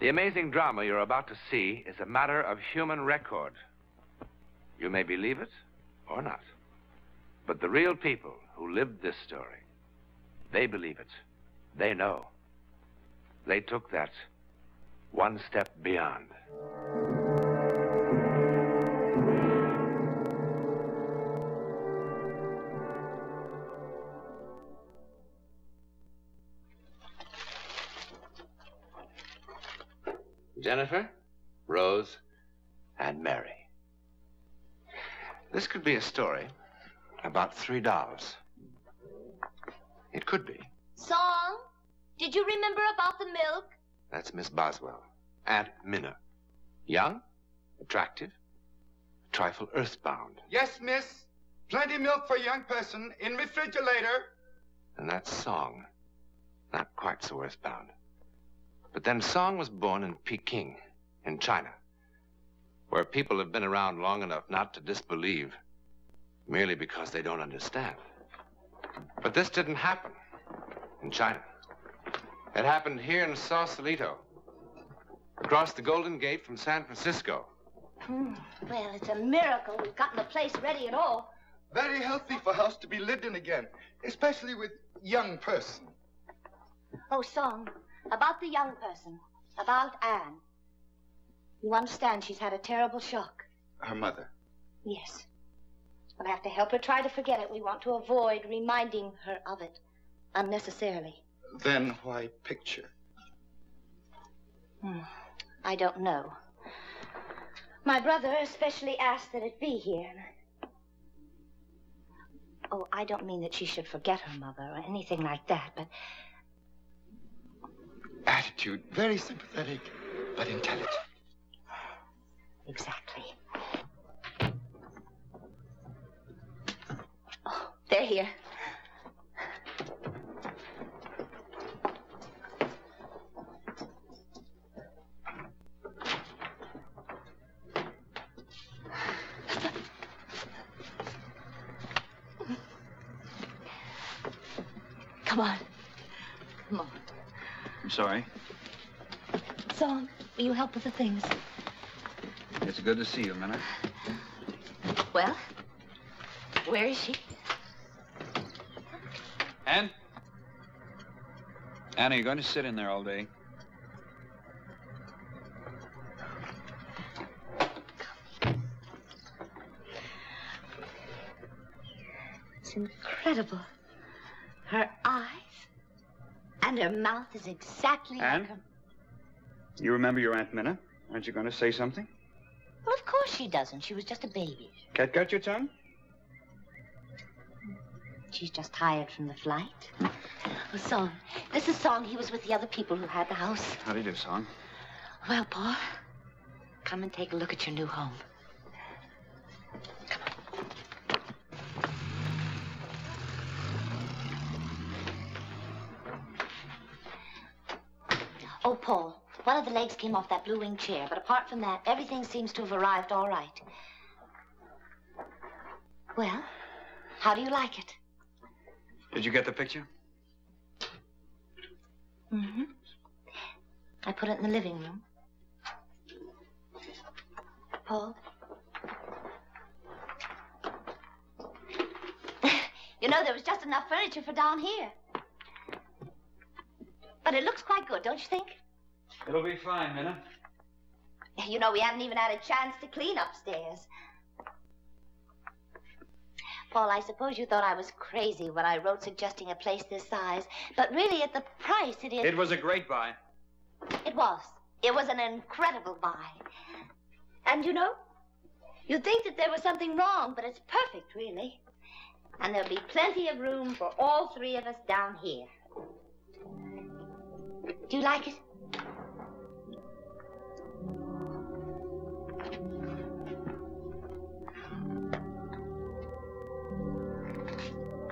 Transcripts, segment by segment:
The amazing drama you're about to see is a matter of human record. You may believe it or not. But the real people who lived this story, they believe it. They know. They took that one step beyond. Jennifer, Rose, and Mary. This could be a story about 3 dolls. It could be. Song, did you remember about the milk? That's Miss Boswell, Aunt Minna. Young, attractive, a trifle earthbound. Yes, miss. Plenty milk for a young person in refrigerator. And that's Song, not quite so earthbound. But then Song was born in Peking, in China, where people have been around long enough not to disbelieve merely because they don't understand. But this didn't happen in China. It happened here in Sausalito, across the Golden Gate from San Francisco. Well, it's a miracle we've gotten the place ready at all. Very healthy for house to be lived in again, especially with young person. Oh, Song, about the young person, about Anne. You understand she's had a terrible shock. Her mother? Yes. We'll have to help her try to forget it. We want to avoid reminding her of it unnecessarily. Then why picture? I don't know. My brother especially asked that it be here. Oh, I don't mean that she should forget her mother or anything like that, but... Attitude, very sympathetic, but intelligent. Exactly. Oh, they're here. Come on. Come on. I'm sorry. Song, will you help with the things? It's good to see you, Minna. Well, where is she? Anne? Anne, are you going to sit in there all day? It's incredible. Her eyes and her mouth is exactly Anne? like her... You remember your Aunt Minna? Aren't you going to say something? Well, of course she doesn't. She was just a baby. Cat got your tongue? She's just tired from the flight. Oh, Song. This is Song. He was with the other people who had the house. How do you do, Song? Well, Paul, come and take a look at your new home. Come on. Oh, Paul, one of the legs came off that blue wing chair, but apart from that, everything seems to have arrived all right. Well, how do you like it? Did you get the picture? Mm-hmm. I put it in the living room. Paul? You know, there was just enough furniture for down here. But it looks quite good, don't you think? It'll be fine, Minna. You know, we haven't even had a chance to clean upstairs. Paul, I suppose you thought I was crazy when I wrote suggesting a place this size. But really, at the price, it is... It was a great buy. It was. It was an incredible buy. And you know, you'd think that there was something wrong, but it's perfect, really. And there'll be plenty of room for all 3 of us down here. Do you like it?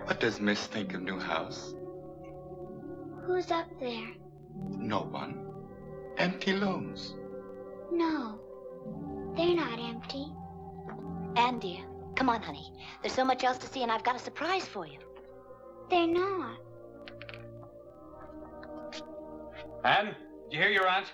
What does Miss think of new house? Who's up there? No one. Empty looms. No, they're not empty. Anne, dear, come on, honey. There's so much else to see, and I've got a surprise for you. They're not. Anne, did you hear your aunt?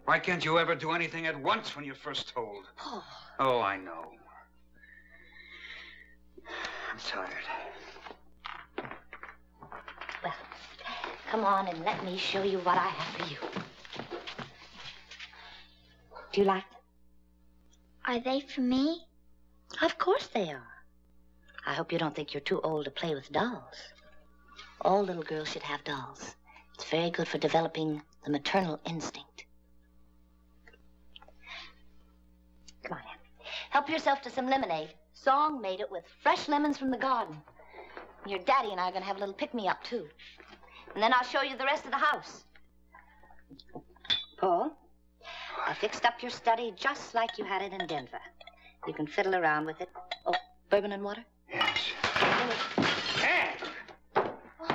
Why can't you ever do anything at once when you're first told? Paul. Oh, I know. I'm tired. Well, come on and let me show you what I have for you. Do you like them? Are they for me? Of course they are. I hope you don't think you're too old to play with dolls. All little girls should have dolls. It's very good for developing the maternal instinct. Come on, Em. Help yourself to some lemonade. Song made it with fresh lemons from the garden. Your daddy and I are going to have a little pick-me-up, too. And then I'll show you the rest of the house. Paul, I fixed up your study just like you had it in Denver. You can fiddle around with it. Oh, bourbon and water? Yes. Anne!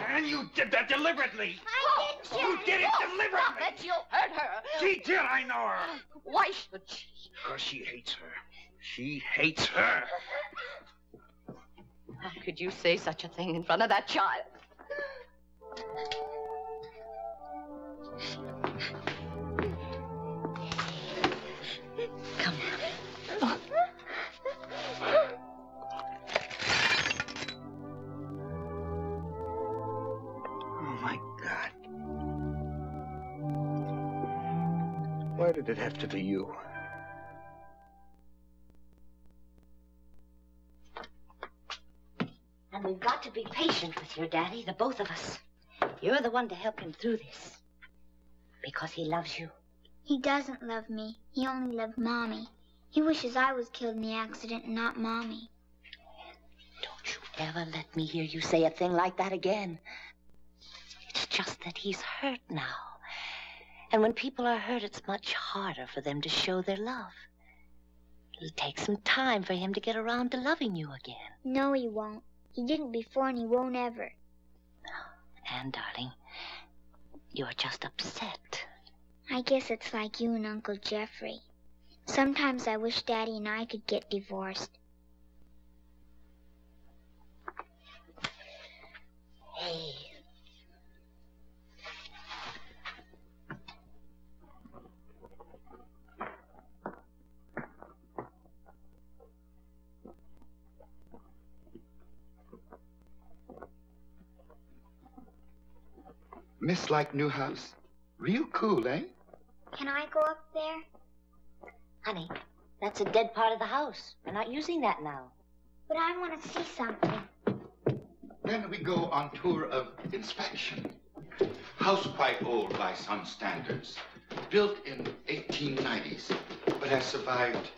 And you did that deliberately. I didn't. You did it deliberately. Stop it, you'll hurt her. She did, I know her. Why should she? Because she hates her. She hates her. How could you say such a thing in front of that child? Come on. Oh, my God. Why did it have to be you? And we've got to be patient with your daddy, the both of us. You're the one to help him through this. Because he loves you. He doesn't love me. He only loved Mommy. He wishes I was killed in the accident and not Mommy. Don't you ever let me hear you say a thing like that again. It's just that he's hurt now. And when people are hurt, it's much harder for them to show their love. It'll take some time for him to get around to loving you again. No, he won't. He didn't before and he won't ever. Anne, darling, you're just upset. I guess it's like you and Uncle Jeffrey. Sometimes I wish Daddy and I could get divorced. Hey. Miss like new house. Real cool, eh? Can I go up there? Honey, that's a dead part of the house. We're not using that now. But I want to see something. Then we go on tour of inspection. House quite old by some standards. Built in 1890s, but has survived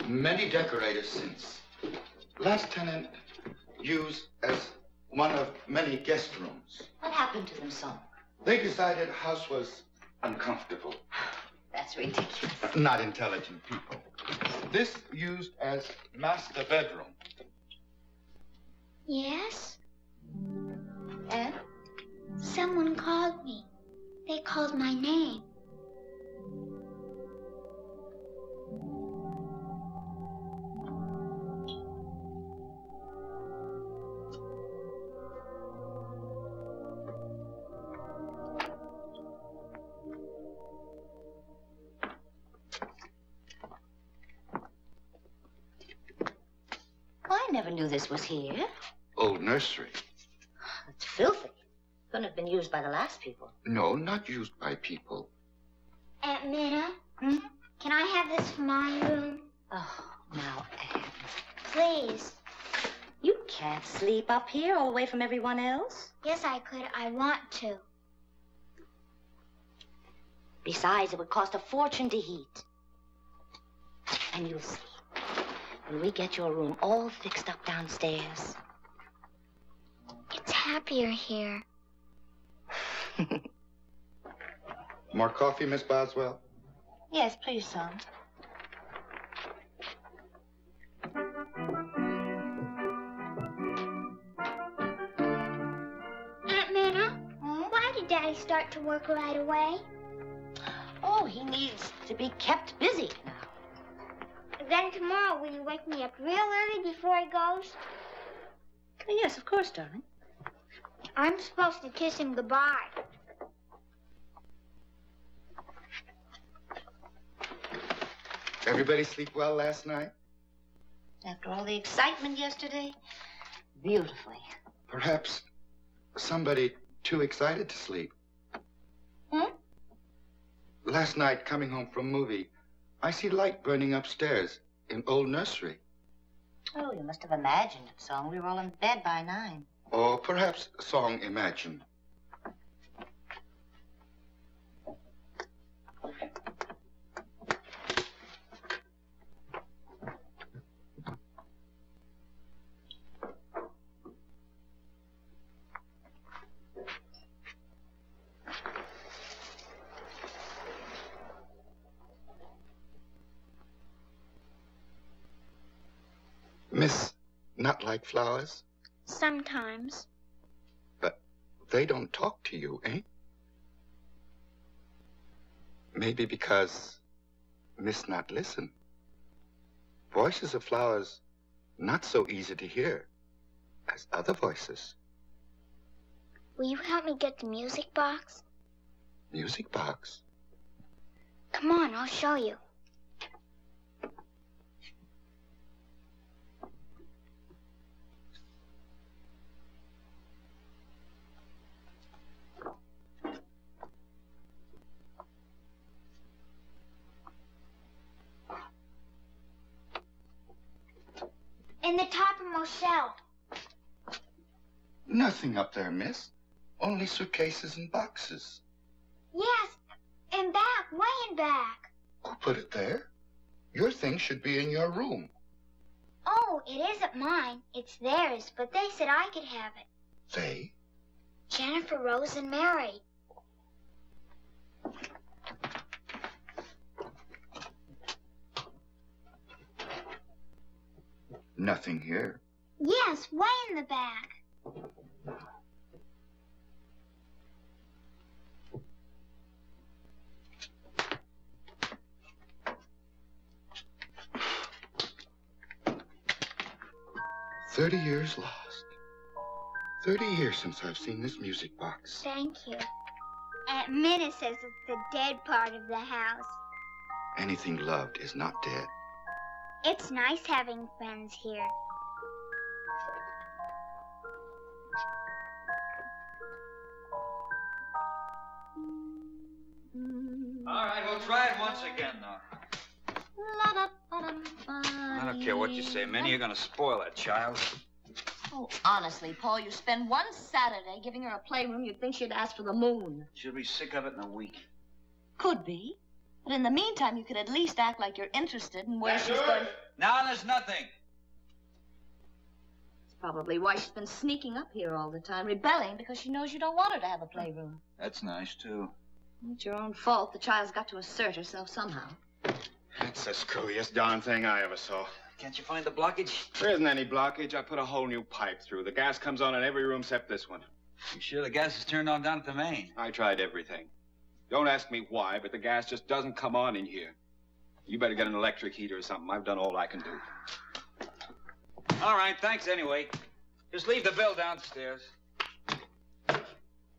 many decorators since. Last tenant used as one of many guest rooms. What happened to them, son? They decided the house was uncomfortable. That's ridiculous. Not intelligent people. This used as master bedroom. Yes? Anne? Someone called me. They called my name. I never knew this was here. Old nursery. It's filthy. Couldn't have been used by the last people. No, not used by people. Aunt Minna, can I have this for my room? Oh, now, Anne. Please. You can't sleep up here all away from everyone else. Yes, I could. I want to. Besides, it would cost a fortune to heat. And you'll see. When we get your room all fixed up downstairs. It's happier here. More coffee, Miss Boswell? Yes, please, son. Aunt Minna, why did Daddy start to work right away? Oh, he needs to be kept busy now. Then tomorrow, will you wake me up real early before he goes? Yes, of course, darling. I'm supposed to kiss him goodbye. Everybody sleep well last night? After all the excitement yesterday, beautifully. Perhaps somebody too excited to sleep. Hmm? Last night, coming home from a movie, I see light burning upstairs in old nursery. Oh, you must have imagined it, Song. We were all in bed by 9. Or perhaps Song imagined. Miss not like flowers? Sometimes. But they don't talk to you, eh? Maybe because Miss not listen. Voices of flowers not so easy to hear as other voices. Will you help me get the music box? Music box? Come on, I'll show you. In the topmost shelf. Nothing up there, miss. Only suitcases and boxes. Yes, in back, way in back. Who put it there? Your things should be in your room. Oh, it isn't mine. It's theirs, but they said I could have it. They? Jennifer, Rose, and Mary. Nothing here. Yes, way in the back. "30 years lost. 30 years since I've seen this music box. Thank you. Aunt Minna says it's the dead part of the house. Anything loved is not dead. It's nice having friends here. All right, we'll try it once again, though. I don't care what you say, Minnie. You're going to spoil that child. Oh, honestly, Paul, you spend one Saturday giving her a playroom, you'd think she'd ask for the moon. She'll be sick of it in a week. Could be. But in the meantime, you could at least act like you're interested in where she's going. Now there's nothing. That's probably why she's been sneaking up here all the time, rebelling because she knows you don't want her to have a playroom. That's nice, too. It's your own fault. The child's got to assert herself somehow. That's the screwiest darn thing I ever saw. Can't you find the blockage? There isn't any blockage. I put a whole new pipe through. The gas comes on in every room except this one. You sure the gas is turned on down at the main? I tried everything. Don't ask me why, but the gas just doesn't come on in here. You better get an electric heater or something. I've done all I can do. All right, thanks anyway. Just leave the bill downstairs.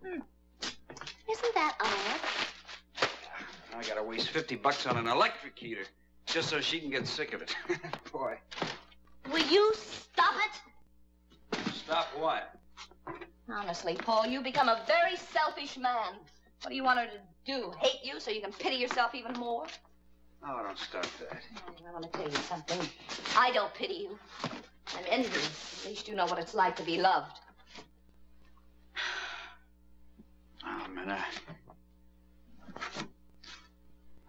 Isn't that odd? I gotta waste $50 on an electric heater just so she can get sick of it. Boy. Will you stop it? Stop what? Honestly, Paul, you become a very selfish man. What do you want her to do? Hate you so you can pity yourself even more? Oh, don't start that. I want to tell you something. I don't pity you. I'm envious. At least you know what it's like to be loved. Oh, Minna.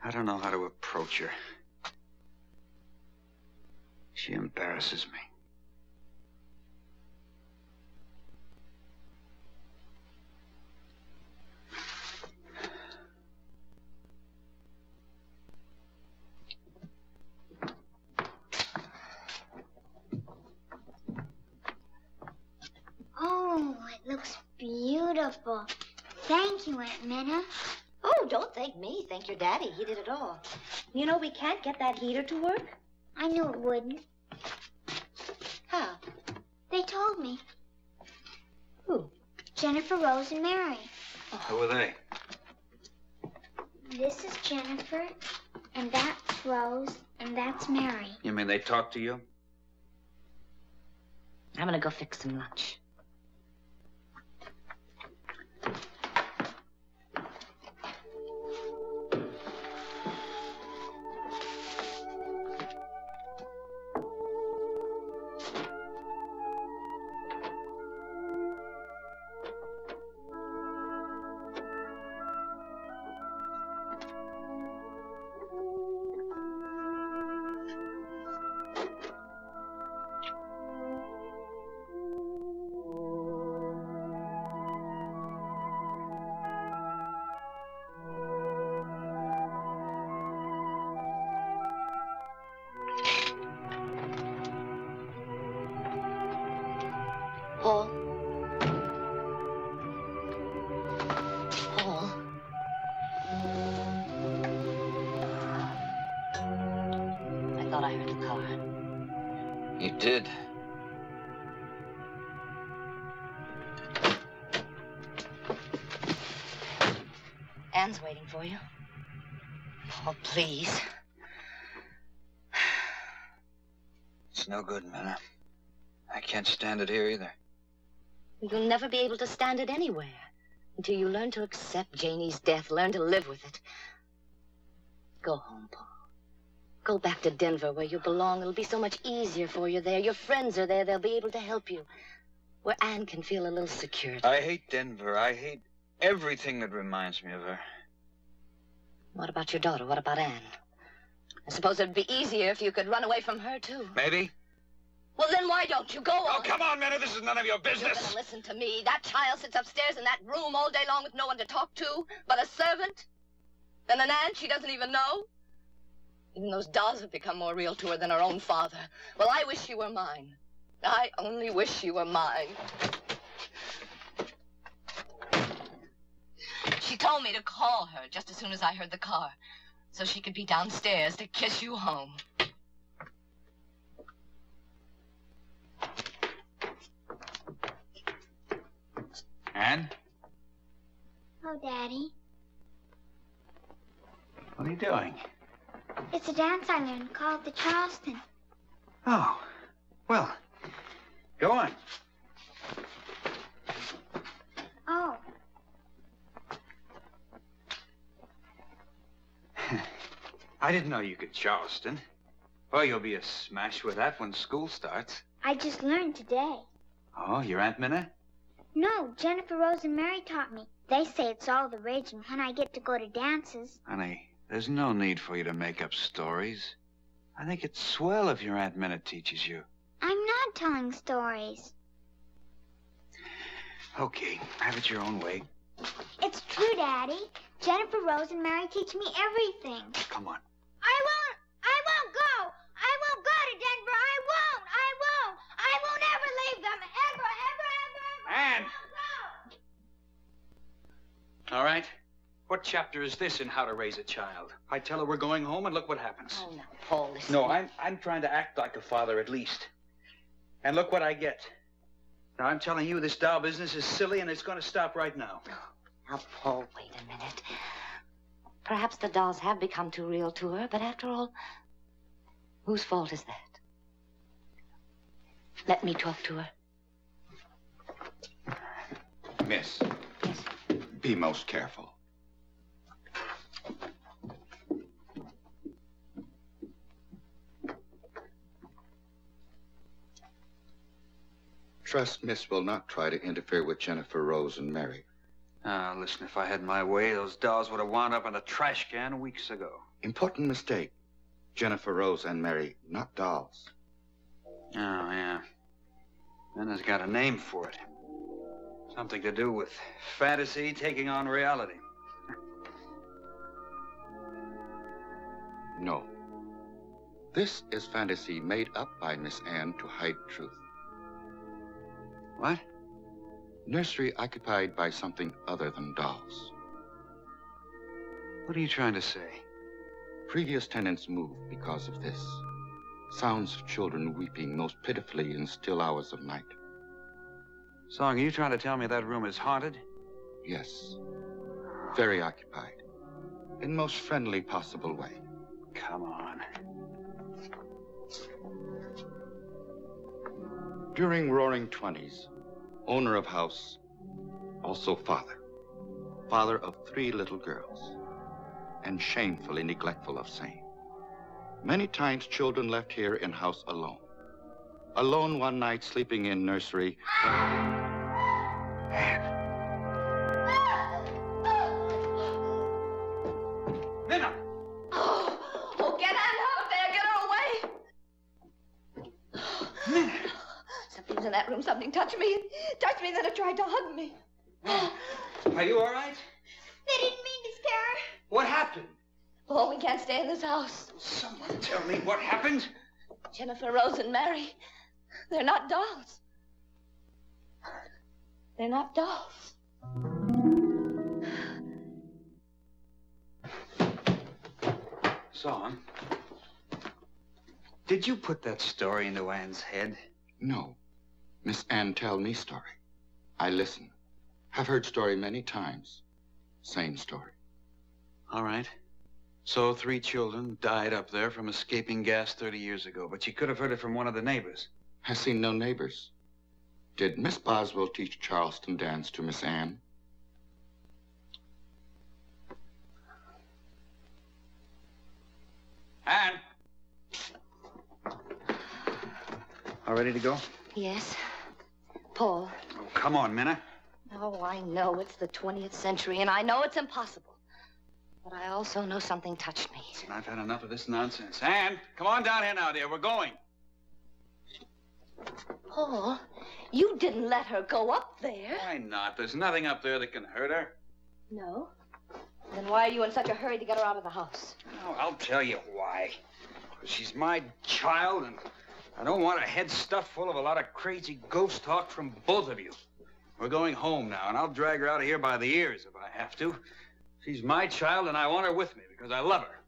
I don't know how to approach her. She embarrasses me. Oh, it looks beautiful. Thank you, Aunt Minna. Oh, don't thank me. Thank your daddy. He did it all. You know, we can't get that heater to work. I knew it wouldn't. How? They told me. Who? Jennifer, Rose, and Mary. Who are they? This is Jennifer, and that's That's Rose, and that's Mary. You mean they talk to you? I'm gonna go fix some lunch. Paul? Paul? I thought I heard the car. You did. Anne's waiting for you. Oh, please. It's no good, Minna. I can't stand it here either. You'll never be able to stand it anywhere until you learn to accept Janie's death, learn to live with it. Go home, Paul. Go back to Denver where you belong. It'll be so much easier for you there. Your friends are there. They'll be able to help you. Where Anne can feel a little secure. I hate Denver. I hate everything that reminds me of her. What about your daughter? What about Anne? I suppose it'd be easier if you could run away from her, too. Maybe. Well, then why don't you go on? Oh, come on, Minna. This is none of your You're business. gonna listen to me. That child sits upstairs in that room all day long with no one to talk to but a servant. Then an aunt she doesn't even know. Even those dolls have become more real to her than her own father. Well, I wish she were mine. I only wish she were mine. She told me to call her just as soon as I heard the car, so she could be downstairs to kiss you home. Anne? Oh, Daddy. What are you doing? It's a dance I learned called the Charleston. Oh, well, go on. Oh. I didn't know you could Charleston. Well, you'll be a smash with that when school starts. I just learned today. Oh, your Aunt Minna? No, Jennifer, Rose, and Mary taught me. They say it's all the rage, and when I get to go to dances. Honey, there's no need for you to make up stories. I think it's swell if your Aunt Minna teaches you. I'm not telling stories. Okay, have it your own way. It's true, Daddy. Jennifer, Rose, and Mary teach me everything. Come on. I won't go. I won't go to Denver. I won't ever leave them. Ever. Anne! I won't go. All right. What chapter is this in How to Raise a Child? I tell her we're going home, and look what happens. Oh, now, Paul, listen. No, I'm trying to act like a father at least. And look what I get. Now, I'm telling you, this doll business is silly, and it's going to stop right now. Now, Paul, wait a minute. Perhaps the dolls have become too real to her, but after all, whose fault is that? Let me talk to her. Miss, Yes. be most careful. Trust Miss will not try to interfere with Jennifer, Rose, and Mary. Listen, if I had my way, those dolls would have wound up in a trash can weeks ago. Important mistake. Jennifer, Rose, and Mary, not dolls. Oh, yeah. Minna's got a name for it. Something to do with fantasy taking on reality. No. This is fantasy made up by Miss Anne to hide truth. What? Nursery occupied by something other than dolls. What are you trying to say? Previous tenants moved because of this. Sounds of children weeping most pitifully in still hours of night. Song, are you trying to tell me that room is haunted? Yes. Very occupied. In most friendly possible way. Come on. During Roaring 20s, owner of house, also father. Father of 3 little girls, and shamefully neglectful of same. Many times children left here in house alone. Alone one night sleeping in nursery. Minna! Oh, get Ann out of there. Get her away. Minna! Something was in that room. Something touched me. Then it tried to hug me. Are you all right? They didn't mean to scare her. What happened? Oh, we can't stay in this house. Someone tell me what happened. Jennifer, Rose, and Mary. They're not dolls. They're not dolls. Song, did you put that story into Ann's head? No. Miss Ann tell me story. I listen. Have heard story many times. Same story. All right. So 3 children died up there from escaping gas 30 years ago, but you could have heard it from one of the neighbors. Has seen no neighbors. Did Miss Boswell teach Charleston dance to Miss Ann? Ann! All ready to go? Yes. Paul. Oh, come on, Minna. Oh, I know it's the 20th century, and I know it's impossible. But I also know something touched me. Listen, I've had enough of this nonsense. Ann, come on down here now, dear. We're going. Paul, you didn't let her go up there. Why not? There's nothing up there that can hurt her. No? Then why are you in such a hurry to get her out of the house? Oh, I'll tell you why. She's my child, and I don't want her head stuffed full of a lot of crazy ghost talk from both of you. We're going home now, and I'll drag her out of here by the ears if I have to. She's my child, and I want her with me because I love her.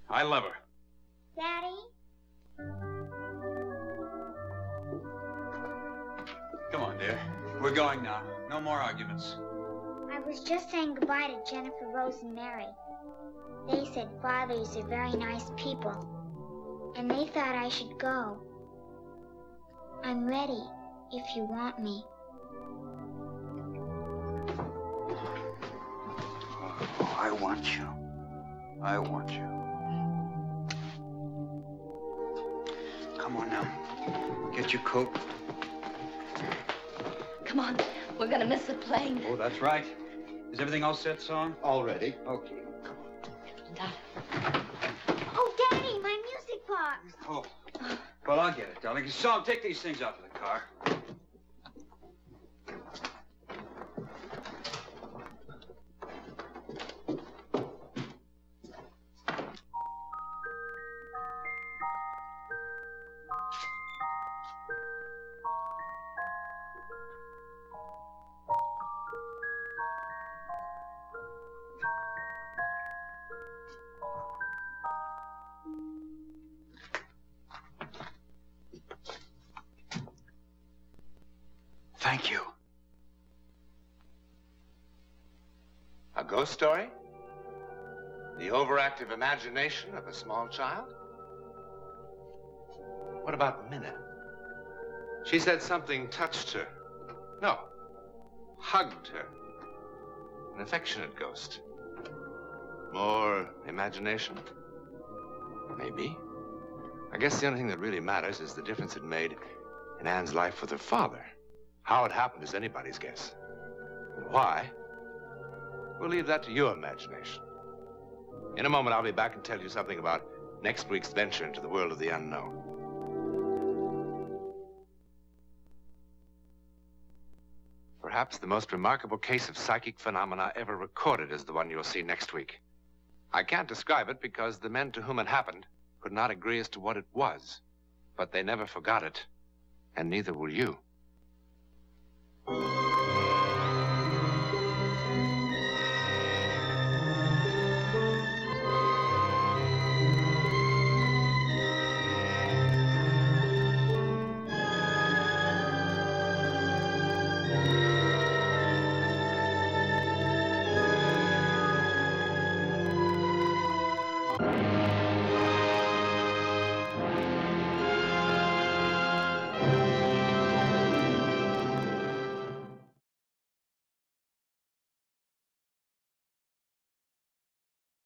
I love her. Daddy? Come on, dear. We're going now. No more arguments. I was just saying goodbye to Jennifer, Rose, and Mary. They said fathers are very nice people, and they thought I should go. I'm ready, if you want me. Oh, I want you. I want you. Come on now. Get your coat. Come on. We're gonna miss the plane. Oh, that's right. Is everything all set, Song? All ready. Okay. Oh, Daddy, my music box. Oh. Well, I'll get it, darling. Song, take these things out to the car. Thank you. A ghost story? The overactive imagination of a small child? What about Minna? She said something touched her. No, hugged her. An affectionate ghost. More imagination? Maybe. I guess the only thing that really matters is the difference it made in Ann's life with her father. How it happened is anybody's guess. And why? We'll leave that to your imagination. In a moment, I'll be back and tell you something about next week's venture into the world of the unknown. Perhaps the most remarkable case of psychic phenomena ever recorded is the one you'll see next week. I can't describe it because the men to whom it happened could not agree as to what it was. But they never forgot it, and neither will you.